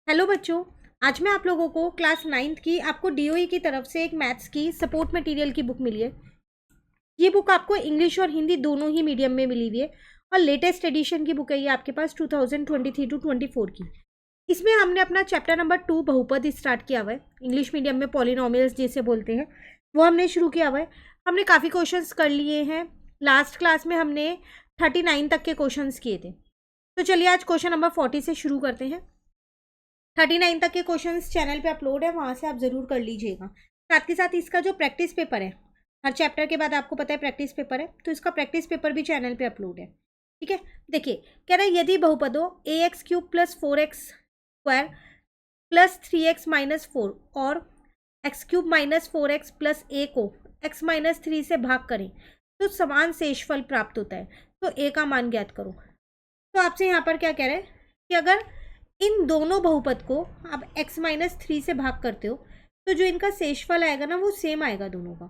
Hello बच्चों। आज मैं आप लोगों को क्लास 9th की आपको डीओई की तरफ से एक मैथ्स की सपोर्ट मटेरियल की बुक मिली है। ये बुक आपको इंग्लिश और हिंदी दोनों ही मीडियम में मिली हुई है और लेटेस्ट एडिशन की बुक है ये आपके पास 2023 टू 24 की। इसमें हमने अपना चैप्टर नंबर 2 बहुपद स्टार्ट किया हुआ है। इंग्लिश मीडियम में पॉलिनोमियल्स जिसे बोलते हैं वो हमने शुरू किया हुआ है। हमने काफ़ी क्वेश्चंस कर लिए हैं। लास्ट क्लास में हमने 39 तक के क्वेश्चंस किए थे। तो चलिए आज क्वेश्चन नंबर 40 से शुरू करते हैं। 39 तक के क्वेश्चंस चैनल पे अपलोड है, वहाँ से आप ज़रूर कर लीजिएगा। साथ के साथ इसका जो प्रैक्टिस पेपर है, हर चैप्टर के बाद आपको पता है प्रैक्टिस पेपर है, तो इसका प्रैक्टिस पेपर भी चैनल पे अपलोड है। ठीक है, देखिए कह रहा है यदि बहुपदों ax³ + 4x² + 3x-4 और x³ - 4x + a को x - 3 से भाग करें तो समान शेषफल प्राप्त होता है। तो a का मान ज्ञात करो। तो आपसे यहाँ पर क्या कह रहे हैं कि अगर इन दोनों बहुपद को आप x - 3 से भाग करते हो तो जो इनका शेषफल आएगा ना वो सेम आएगा दोनों का।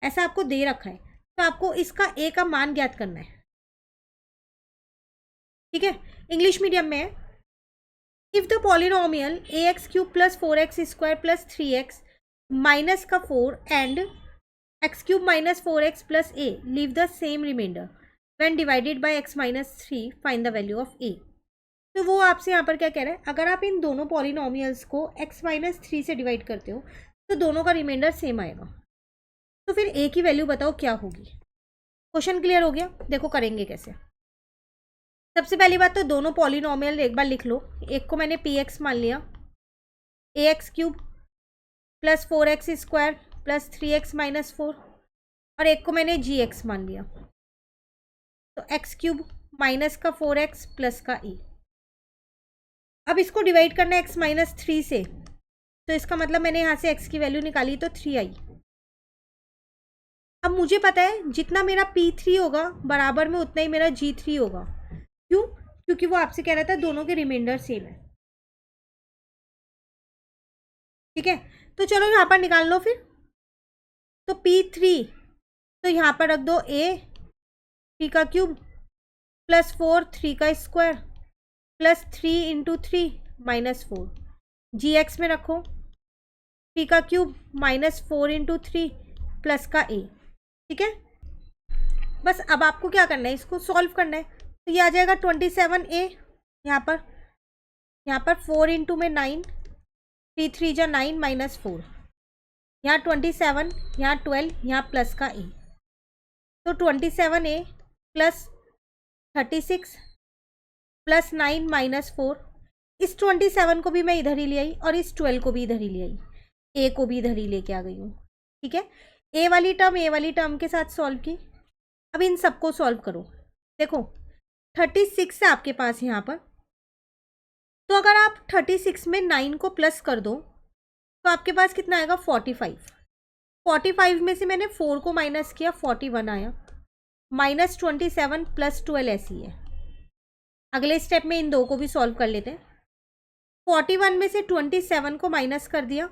ऐसा आपको दे रखा है, तो आपको इसका a का मान ज्ञात करना है। ठीक है, इंग्लिश मीडियम में है। If the polynomial ax³ + 4x² + 3x minus का 4 and x³ - 4x + a leave the same remainder when divided by x - 3 find the value of a। तो वो आपसे यहाँ पर क्या कह रहा है, अगर आप इन दोनों पॉलिनोमियल्स को x - 3 से डिवाइड करते हो तो दोनों का रिमाइंडर सेम आएगा। तो फिर a की वैल्यू बताओ क्या होगी। क्वेश्चन क्लियर हो गया? देखो करेंगे कैसे। सबसे पहली बात तो दोनों पॉलिनोमियल एक बार लिख लो। एक को मैंने px मान लिया, ax³ + 4x² + 3x - 4, और एक को मैंने gx मान लिया, तो x³ माइनस का 4x प्लस का a। अब इसको डिवाइड करना है x - 3 से, तो इसका मतलब मैंने यहाँ से x की वैल्यू निकाली तो 3 आई। अब मुझे पता है जितना मेरा p3 होगा बराबर में उतना ही मेरा g3 होगा। क्यों? क्योंकि वो आपसे कह रहा था दोनों के रिमाइंडर सेम है। ठीक है, तो चलो यहाँ पर निकाल लो फिर। तो p3 तो यहाँ पर रख दो a 3³ + 4 3 का स्क्वायर + 3 × 3 - 4। gx में रखो 3³ - 4 × 3 प्लस का a। ठीक है, बस अब आपको क्या करना है, इसको सॉल्व करना है। तो ये आ जाएगा 27a, यहाँ पर 4 × में 9, 3 3 जा 9 - 4, यहाँ 27, यहाँ 12, यहाँ प्लस का a। तो 27a + 36 + 9 - 4। इस 27 को भी मैं इधर ही ले आई और इस 12 को भी इधर ही ले आई, a को भी इधर ही लेके आ गई हूँ। ठीक है, a वाली टर्म के साथ सॉल्व की। अब इन सबको सॉल्व करो। देखो 36 है आपके पास यहाँ पर, तो अगर आप 36 में 9 को प्लस कर दो तो आपके पास कितना आएगा 45। 45 में से मैंने 4 को माइनस किया, 41 आया। -27 + 12 ऐसी है। अगले स्टेप में इन दो को भी सॉल्व कर लेते हैं। 41 में से 27 को माइनस कर दिया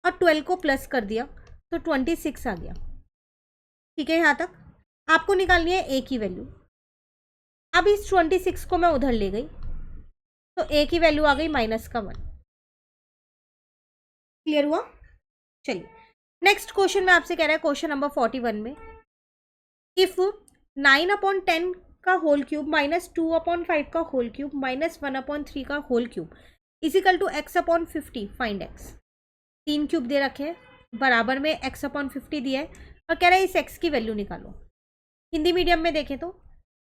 और 12 को प्लस कर दिया, तो 26 आ गया। ठीक है, यहाँ तक आपको निकालनी है a की वैल्यू। अब इस 26 को मैं उधर ले गई तो a की वैल्यू आ गई -1। क्लियर हुआ? चलिए नेक्स्ट क्वेश्चन में आपसे कह रहा है क्वेश्चन नंबर 41 में, इफ 9/10 का होल क्यूब -2/5 का होल क्यूब -1/3 का whole cube equal to x/50 find x। 3 cube दे रखे हैं, बराबर में x/50 दिया है और कह रहा है इस x की वैल्यू निकालो। हिंदी मीडियम में देखें तो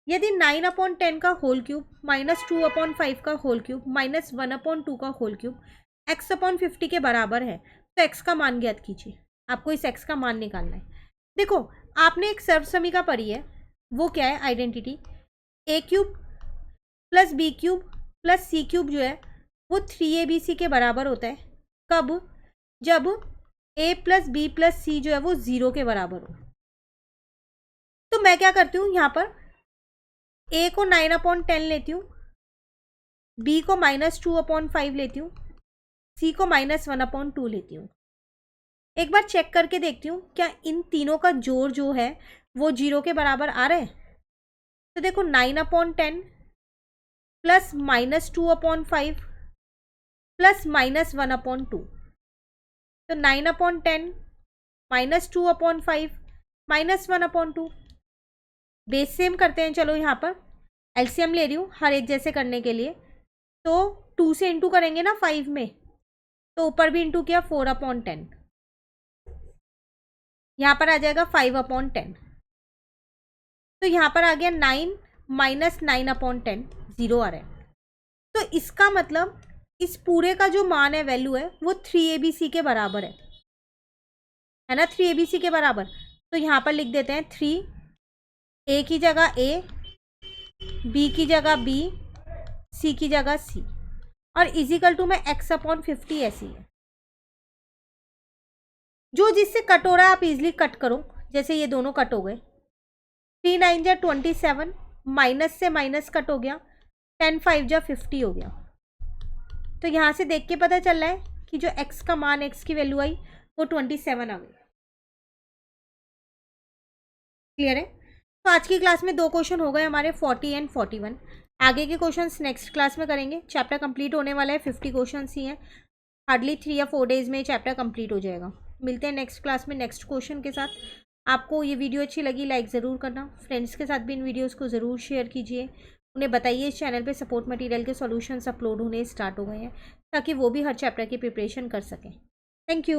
यदि 9/10 का होल क्यूब -2/5 का होल क्यूब -1/2 का होल क्यूब x/50 के बराबर है तो x का मान ज्ञात कीजिए। आपको इस x का मान निकालना है। देखो आपने एक सर्वसमीका पढ़ी है, वो क्या है, आइडेंटिटी a³ + b³ + c³ जो है वो 3abc के बराबर होता है। कब? जब a + b + c जो है वो 0 के बराबर हो। तो मैं क्या करती हूँ, यहाँ पर a को 9/10 लेती हूँ, b को -2/5 लेती हूँ, c को -1/2 लेती हूँ। एक बार चेक करके देखती हूँ क्या इन तीनों का जोड़ जो है वो 0 के बराबर आ रहा है। तो देखो 9/10 + -2/5 प्लस -1/2, तो 9/10 -2/5 -1/2। बेस सेम करते हैं, चलो यहाँ पर एलसीएम ले रही हूँ हर एक जैसे करने के लिए। तो 2 से इंटू करेंगे ना 5 में, तो ऊपर भी इंटू किया 4/10, यहाँ पर आ जाएगा 5/10। तो यहाँ पर आ गया 9 -9/10, 0 आ रहा है। तो इसका मतलब इस पूरे का जो मान है, वैल्यू है, वो 3ABC के बराबर है ना, 3ABC के बराबर। तो यहाँ पर लिख देते हैं 3, ए की जगह ए, बी की जगह बी, सी की जगह सी, और इजिकल टू में x/50 ऐसी है। जो जिससे कट हो रहा है आप इजिली कट करो, जैसे ये दोनों कट हो गए। 3 9 जा 27, माइनस से माइनस कट हो गया, 10 5 जा 50 हो गया। तो यहाँ से देख के पता चल रहा है कि जो x का मान, x की वैल्यू आई वो 27 आ गई। क्लियर है? तो आज की क्लास में 2 क्वेश्चन हो गए हमारे, 40 एंड 41। आगे के क्वेश्चंस नेक्स्ट क्लास में करेंगे। चैप्टर कंप्लीट होने वाला है, 50 क्वेश्चंस ही हैं। हार्डली 3 या 4 डेज में चैप्टर कंप्लीट हो जाएगा। मिलते हैं नेक्स्ट क्लास में नेक्स्ट क्वेश्चन के साथ। आपको ये वीडियो अच्छी लगी लाइक ज़रूर करना, फ्रेंड्स के साथ भी इन वीडियोज़ को ज़रूर शेयर कीजिए। उन्हें बताइए इस चैनल पे सपोर्ट मटेरियल के सॉल्यूशंस अपलोड होने स्टार्ट हो गए हैं, ताकि वो भी हर चैप्टर की प्रिपरेशन कर सकें। Thank you.